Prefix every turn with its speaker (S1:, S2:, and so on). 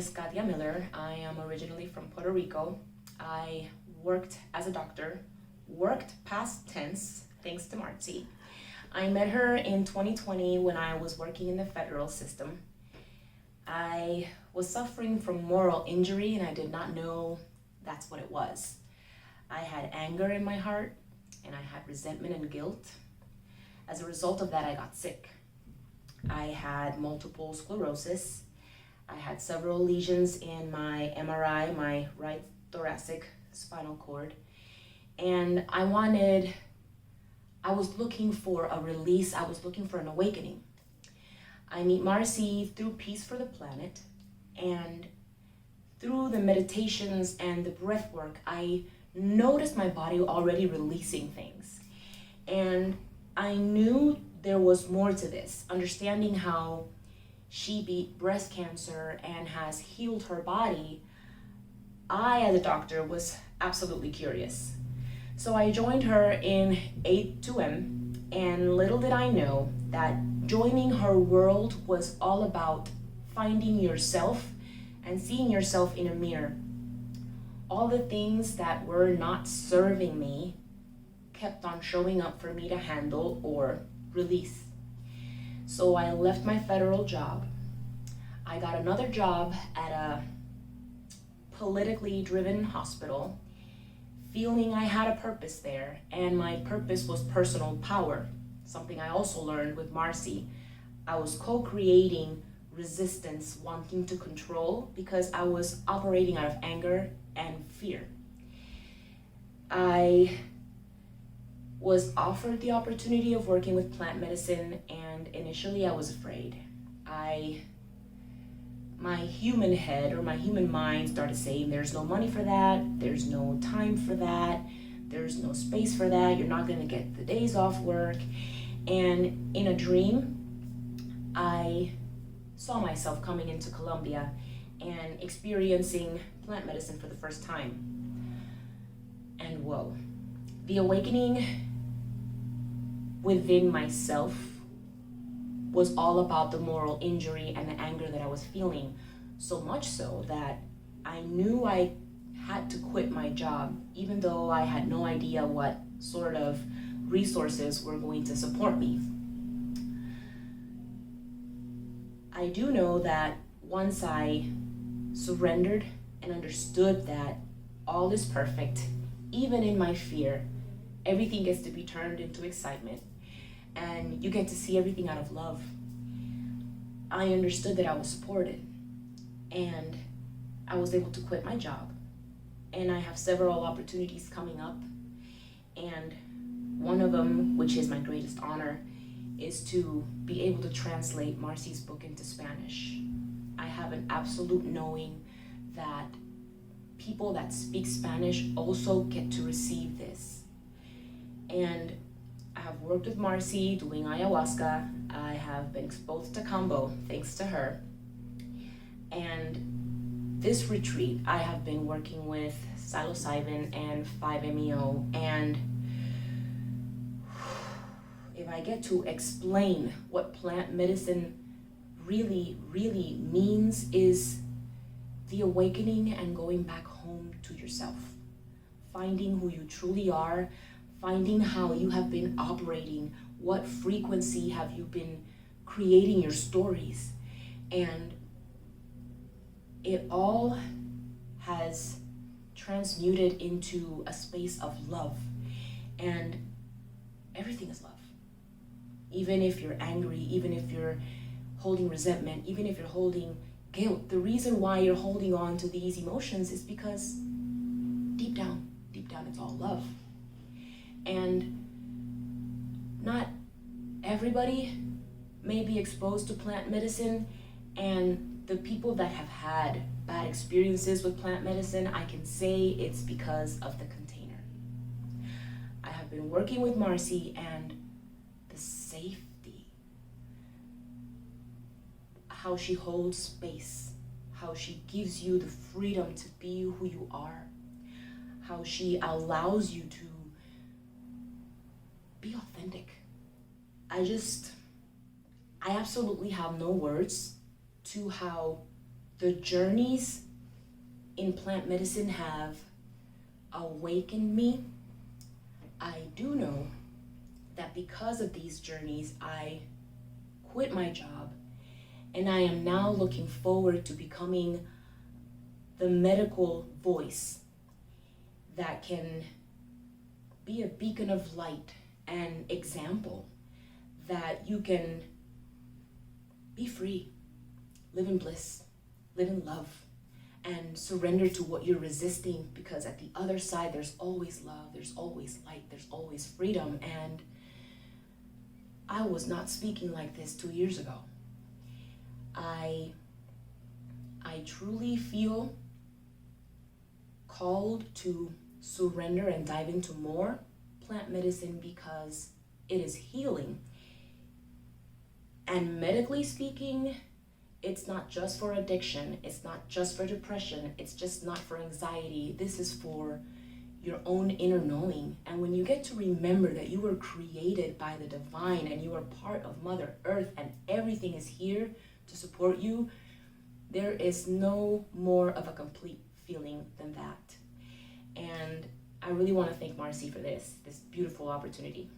S1: is Katia Miller. I am originally from Puerto Rico. I worked as a doctor, worked past tense, thanks to Marty. I met her in 2020 when I was working in the federal system. I was suffering from moral injury and I did not know that's what it was. I had anger in my heart and I had resentment and guilt. As a result of that, I got sick. I had multiple sclerosis. I had several lesions in my MRI, my right thoracic spinal cord. And I was looking for a release. I was looking for an awakening. I meet Marcy through Peace for the Planet, and through the meditations and the breath work, I noticed my body already releasing things. And I knew there was more to this, understanding how she beat breast cancer and has healed her body. I, as a doctor, was absolutely curious. So I joined her in 8-2M, and little did I know that joining her world was all about finding yourself and seeing yourself in a mirror. All the things that were not serving me kept on showing up for me to handle or release. So I left my federal job. I got another job at a politically driven hospital, feeling I had a purpose there, and my purpose was personal power, something I also learned with Marcy. I was co-creating resistance, wanting to control, because I was operating out of anger and fear. I was offered the opportunity of working with plant medicine, and initially I was afraid. My human head or my human mind started saying there's no money for that, there's no time for that, there's no space for that, you're not gonna get the days off work. And in a dream, I saw myself coming into Colombia and experiencing plant medicine for the first time. And whoa, the awakening within myself was all about the moral injury and the anger that I was feeling, so much so that I knew I had to quit my job, even though I had no idea what sort of resources were going to support me. I do know that once I surrendered and understood that all is perfect, even in my fear, everything gets to be turned into excitement, and you get to see everything out of love. I understood that I was supported, and I was able to quit my job. And I have several opportunities coming up, and one of them, which is my greatest honor, is to be able to translate Marcy's book into Spanish. I have an absolute knowing that people that speak Spanish also get to receive this. And I have worked with Marcy doing ayahuasca. I have been exposed to Kambo, thanks to her. And this retreat, I have been working with psilocybin and 5-MeO. And if I get to explain what plant medicine really, really means, is the awakening and going back home to yourself. Finding who you truly are, finding how you have been operating, what frequency have you been creating your stories. And it all has transmuted into a space of love. And everything is love. Even if you're angry, even if you're holding resentment, even if you're holding guilt, the reason why you're holding on to these emotions is because deep down, it's all love. And not everybody may be exposed to plant medicine, and the people that have had bad experiences with plant medicine, I can say it's because of the container. I have been working with Marcy, and the safety, how she holds space, how she gives you the freedom to be who you are, how she allows you to be authentic. I absolutely have no words to how the journeys in plant medicine have awakened me. I do know that because of these journeys, I quit my job, and I am now looking forward to becoming the medical voice that can be a beacon of light and example that you can be free, live in bliss, live in love, and surrender to what you're resisting, because at the other side there's always love, there's always light, there's always freedom. And I was not speaking like this 2 years ago. I truly feel called to surrender and dive into more plant medicine because it is healing. And medically speaking, it's not just for addiction, it's not just for depression, it's just not for anxiety. This is for your own inner knowing. And when you get to remember that you were created by the divine and you are part of Mother Earth and everything is here to support you, there is no more of a complete feeling than that. And I really want to thank Marcy for this beautiful opportunity.